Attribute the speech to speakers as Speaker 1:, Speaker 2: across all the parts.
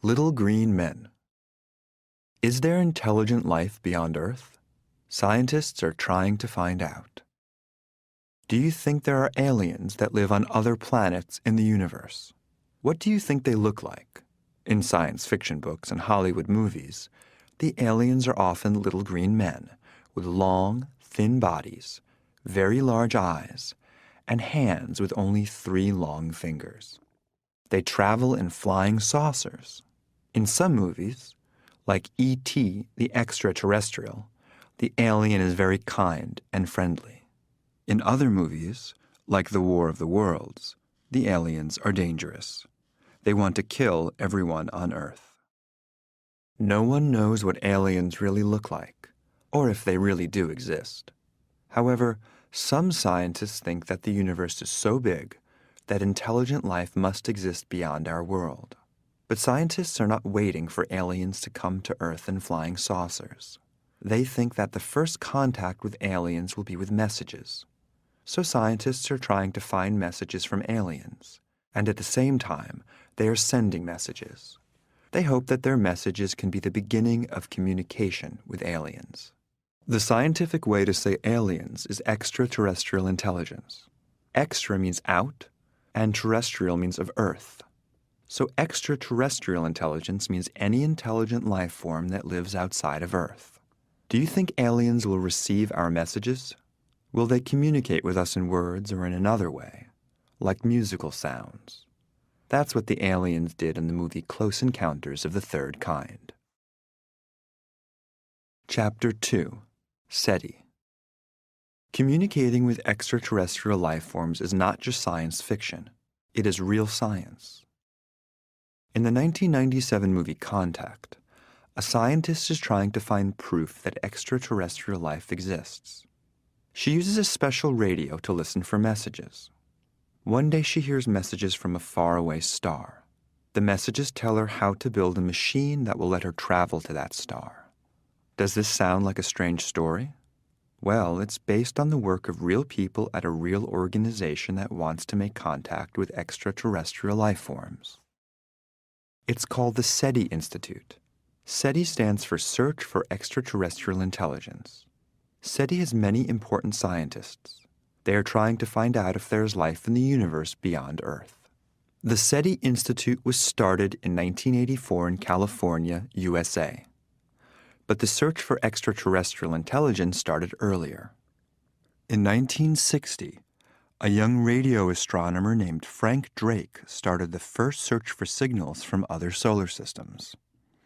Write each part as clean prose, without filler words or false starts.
Speaker 1: Little green men. Is there intelligent life beyond Earth? Scientists are trying to find out. Do you think there are aliens that live on other planets in the universe? What do you think they look like? In science fiction books and Hollywood movies, the aliens are often little green men with long, thin bodies, very large eyes, and hands with only 3 long fingers. They travel in flying saucers. In some movies, like E.T. the Extraterrestrial, the alien is very kind and friendly. In other movies, like The War of the Worlds, the aliens are dangerous. They want to kill everyone on Earth. No one knows what aliens really look like, or if they really do exist. However, some scientists think that the universe is so big that intelligent life must exist beyond our world. But scientists are not waiting for aliens to come to Earth in flying saucers. They think that the first contact with aliens will be with messages. So scientists are trying to find messages from aliens, and at the same time, they are sending messages. They hope that their messages can be the beginning of communication with aliens. The scientific way to say aliens is extraterrestrial intelligence. Extra means out, and terrestrial means of Earth. So extraterrestrial intelligence means any intelligent life form that lives outside of Earth. Do you think aliens will receive our messages? Will they communicate with us in words or in another way, like musical sounds? That's what the aliens did in the movie Close Encounters of the Third Kind. Chapter 2. SETI. Communicating with extraterrestrial life forms is not just science fiction. It is real science. In the 1997 movie Contact, a scientist is trying to find proof that extraterrestrial life exists. She uses a special radio to listen for messages. One day she hears messages from a faraway star. The messages tell her how to build a machine that will let her travel to that star. Does this sound like a strange story? Well, it's based on the work of real people at a real organization that wants to make contact with extraterrestrial life forms. It's called the SETI Institute. SETI stands for Search for Extraterrestrial Intelligence. SETI has many important scientists. They are trying to find out if there is life in the universe beyond Earth. The SETI Institute was started in 1984 in California, USA. But the search for extraterrestrial intelligence started earlier. In 1960, a young radio astronomer named Frank Drake started the first search for signals from other solar systems.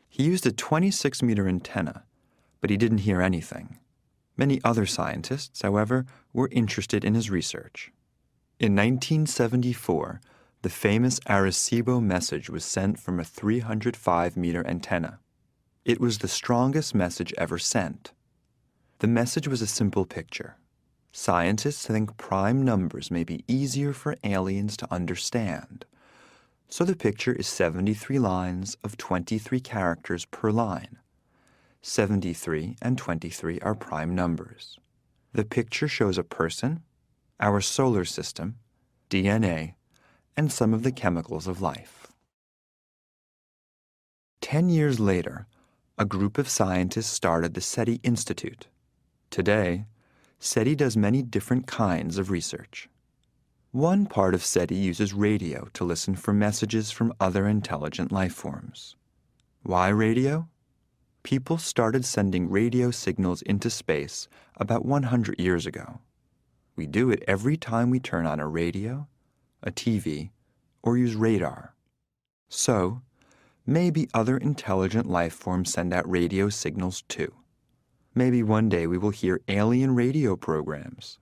Speaker 1: He used a 26-meter antenna, but he didn't hear anything. Many other scientists, however, were interested in his research. In 1974, the famous Arecibo message was sent from a 305-meter antenna. It was the strongest message ever sent. The message was a simple picture. Scientists think prime numbers may be easier for aliens to understand. So the picture is 73 lines of 23 characters per line. 73 and 23 are prime numbers. The picture shows a person, our solar system, DNA, and some of the chemicals of life. 10 years later, a group of scientists started the SETI Institute. Today, SETI does many different kinds of research. One part of SETI uses radio to listen for messages from other intelligent life forms. Why radio? People started sending radio signals into space about 100 years ago. We do it every time we turn on a radio, a TV, or use radar. So, maybe other intelligent life forms send out radio signals too. Maybe one day we will hear alien radio programs.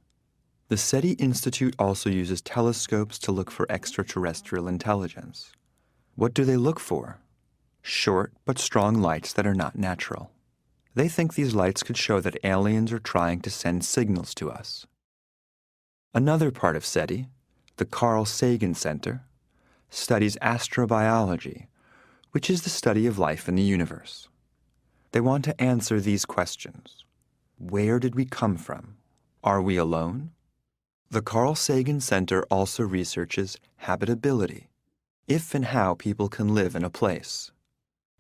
Speaker 1: The SETI Institute also uses telescopes to look for extraterrestrial intelligence. What do they look for? Short but strong lights that are not natural. They think these lights could show that aliens are trying to send signals to us. Another part of SETI, the Carl Sagan Center, studies astrobiology, which is the study of life in the universe. They want to answer these questions. Where did we come from? Are we alone? The Carl Sagan Center also researches habitability, if and how people can live in a place.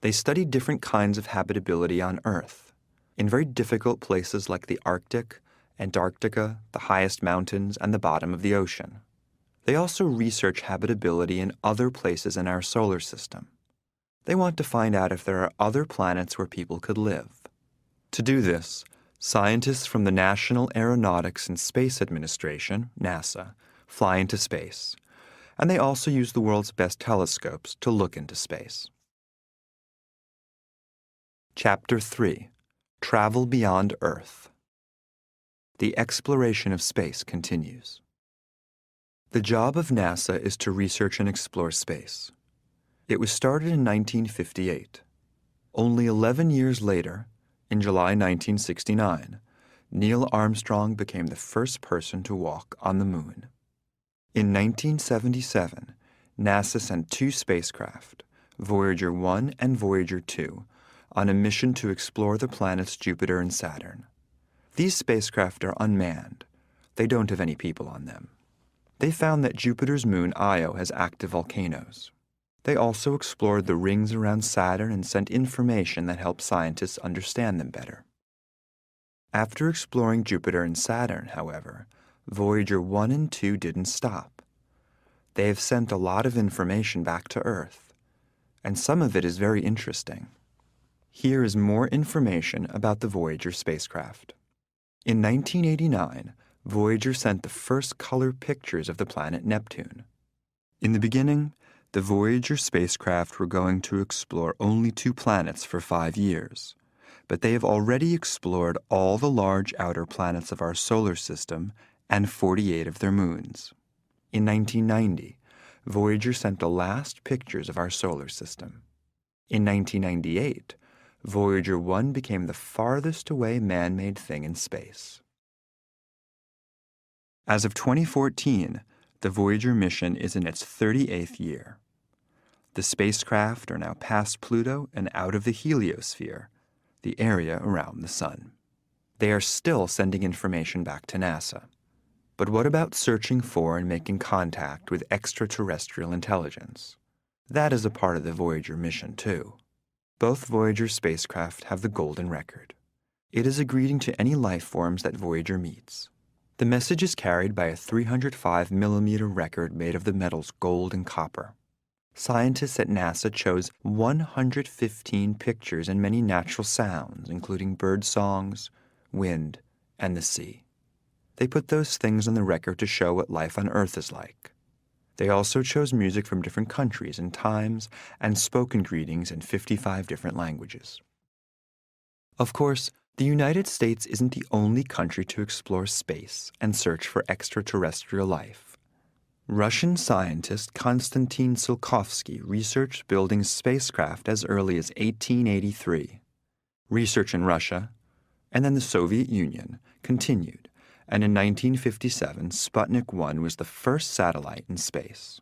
Speaker 1: They studied different kinds of habitability on Earth, in very difficult places like the Arctic, Antarctica, the highest mountains, and the bottom of the ocean. They also research habitability in other places in our solar system. They want to find out if there are other planets where people could live. To do this, scientists from the National Aeronautics and Space Administration, NASA, fly into space, and they also use the world's best telescopes to look into space. Chapter 3: Travel Beyond Earth. The exploration of space continues. The job of NASA is to research and explore space. It was started in 1958. Only 11 years later, in July 1969, Neil Armstrong became the first person to walk on the moon. In 1977, NASA sent 2 spacecraft, Voyager 1 and Voyager 2, on a mission to explore the planets Jupiter and Saturn. These spacecraft are unmanned. They don't have any people on them. They found that Jupiter's moon Io has active volcanoes. They also explored the rings around Saturn and sent information that helped scientists understand them better. After exploring Jupiter and Saturn, however, Voyager 1 and 2 didn't stop. They have sent a lot of information back to Earth, and some of it is very interesting. Here is more information about the Voyager spacecraft. In 1989, Voyager sent the first color pictures of the planet Neptune. In the beginning, the Voyager spacecraft were going to explore only 2 planets for 5 years, but they have already explored all the large outer planets of our solar system and 48 of their moons. In 1990, Voyager sent the last pictures of our solar system. In 1998, Voyager 1 became the farthest away man-made thing in space. As of 2014, the Voyager mission is in its 38th year. The spacecraft are now past Pluto and out of the heliosphere, the area around the Sun. They are still sending information back to NASA. But what about searching for and making contact with extraterrestrial intelligence? That is a part of the Voyager mission, too. Both Voyager spacecraft have the golden record. It is a greeting to any life forms that Voyager meets. The message is carried by a 305mm record made of the metals gold and copper. Scientists at NASA chose 115 pictures and many natural sounds, including bird songs, wind, and the sea. They put those things on the record to show what life on Earth is like. They also chose music from different countries and times and spoken greetings in 55 different languages. Of course, the United States isn't the only country to explore space and search for extraterrestrial life. Russian scientist Konstantin Tsiolkovsky researched building spacecraft as early as 1883. Research in Russia, and then the Soviet Union, continued, and in 1957, Sputnik 1 was the first satellite in space.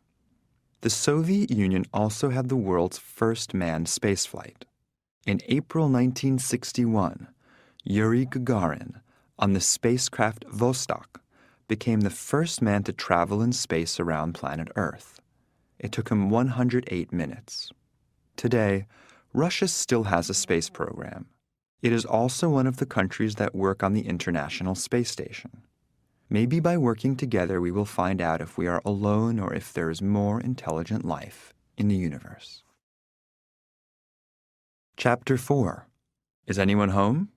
Speaker 1: The Soviet Union also had the world's first manned spaceflight. In April 1961, Yuri Gagarin, on the spacecraft Vostok, became the first man to travel in space around planet Earth. It took him 108 minutes. Today, Russia still has a space program. It is also one of the countries that work on the International Space Station. Maybe by working together we will find out if we are alone or if there is more intelligent life in the universe. Chapter 4: Is anyone home?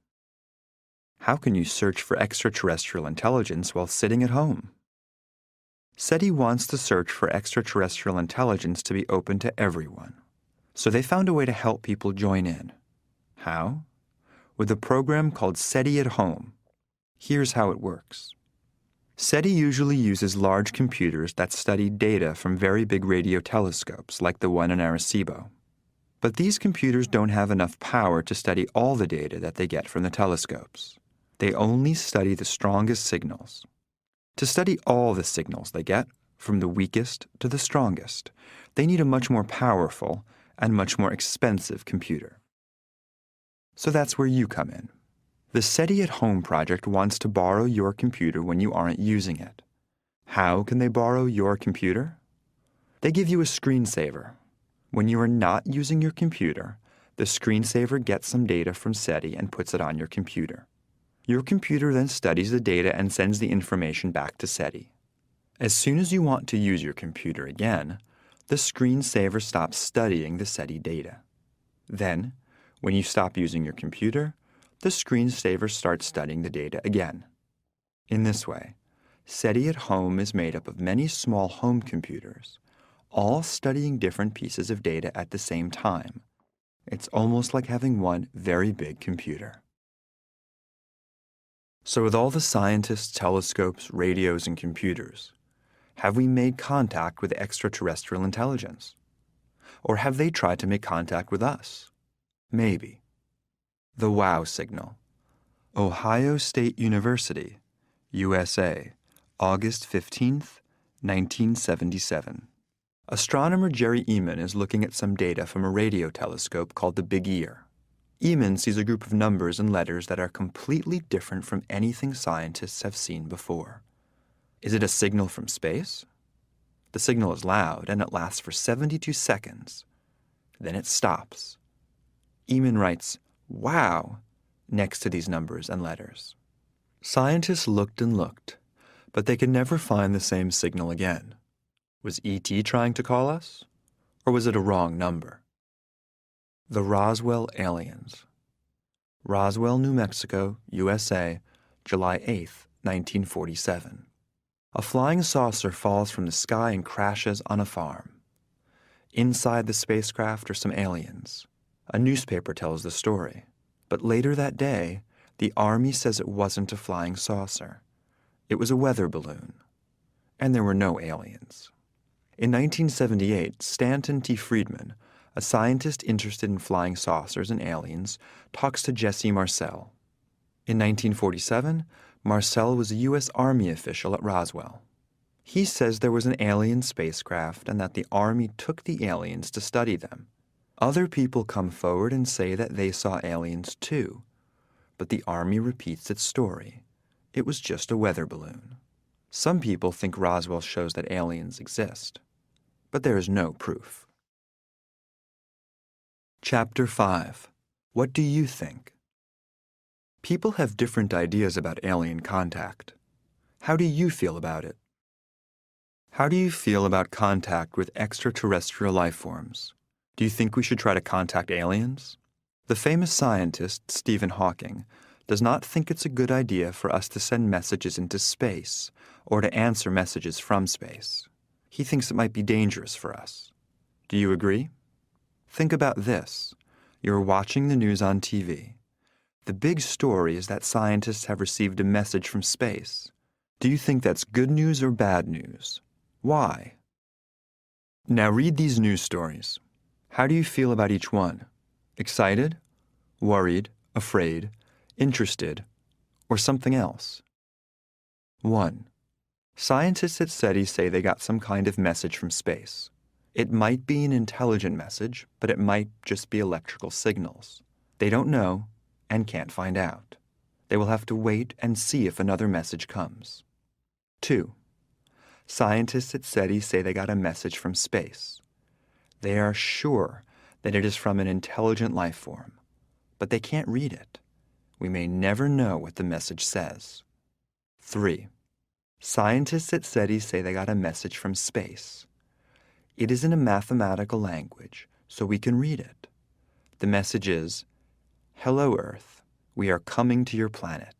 Speaker 1: How can you search for extraterrestrial intelligence while sitting at home? SETI wants the search for extraterrestrial intelligence to be open to everyone. So they found a way to help people join in. How? With a program called SETI at Home. Here's how it works. SETI usually uses large computers that study data from very big radio telescopes like the one in Arecibo. But these computers don't have enough power to study all the data that they get from the telescopes. They only study the strongest signals. To study all the signals they get, from the weakest to the strongest, they need a much more powerful and much more expensive computer. So that's where you come in. The SETI at Home project wants to borrow your computer when you aren't using it. How can they borrow your computer? They give you a screensaver. When you are not using your computer, The screensaver gets some data from SETI and puts it on your computer. Your computer then studies the data and sends the information back to SETI. As soon as you want to use your computer again, the screensaver stops studying the SETI data. Then, when you stop using your computer, the screensaver starts studying the data again. In this way, SETI at home is made up of many small home computers, all studying different pieces of data at the same time. It's almost like having one very big computer. So with all the scientists, telescopes, radios, and computers, have we made contact with extraterrestrial intelligence? Or have they tried to make contact with us? Maybe. The WOW signal. Ohio State University, USA, August 15th, 1977. Astronomer Jerry Eman is looking at some data from a radio telescope called the Big Ear. Eman sees a group of numbers and letters that are completely different from anything scientists have seen before. Is it a signal from space? The signal is loud and it lasts for 72 seconds. Then it stops. Eman writes, "Wow," next to these numbers and letters. Scientists looked and looked, but they could never find the same signal again. Was ET trying to call us? Or was it a wrong number? The Roswell aliens. Roswell, New Mexico, USA, July 8, 1947. A flying saucer falls from the sky and crashes on a farm. Inside the spacecraft are some aliens. A newspaper tells the story. But later that day, the Army says it wasn't a flying saucer. It was a weather balloon. And there were no aliens. In 1978, Stanton T. Friedman, a scientist interested in flying saucers and aliens, talks to Jesse Marcel. In 1947, Marcel was a U.S. Army official at Roswell. He says there was an alien spacecraft and that the Army took the aliens to study them. Other people come forward and say that they saw aliens too, but the Army repeats its story. It was just a weather balloon. Some people think Roswell shows that aliens exist, but there is no proof. Chapter 5. What do you think? People have different ideas about alien contact. How do you feel about it? How do you feel about contact with extraterrestrial life forms? Do you think we should try to contact aliens? The famous scientist, Stephen Hawking, does not think it's a good idea for us to send messages into space or to answer messages from space. He thinks it might be dangerous for us. Do you agree? Think about this. You're watching the news on TV. The big story is that scientists have received a message from space. Do you think that's good news or bad news? Why? Now read these news stories. How do you feel about each one? Excited? Worried? Afraid? Interested? Or something else? 1. Scientists at SETI say they got some kind of message from space. It might be an intelligent message, but it might just be electrical signals. They don't know and can't find out. They will have to wait and see if another message comes. 2. Scientists at SETI say they got a message from space. They are sure that it is from an intelligent life form, but they can't read it. We may never know what the message says. 3. Scientists at SETI say they got a message from space. It is in a mathematical language, so we can read it. The message is, "Hello, Earth. We are coming to your planet."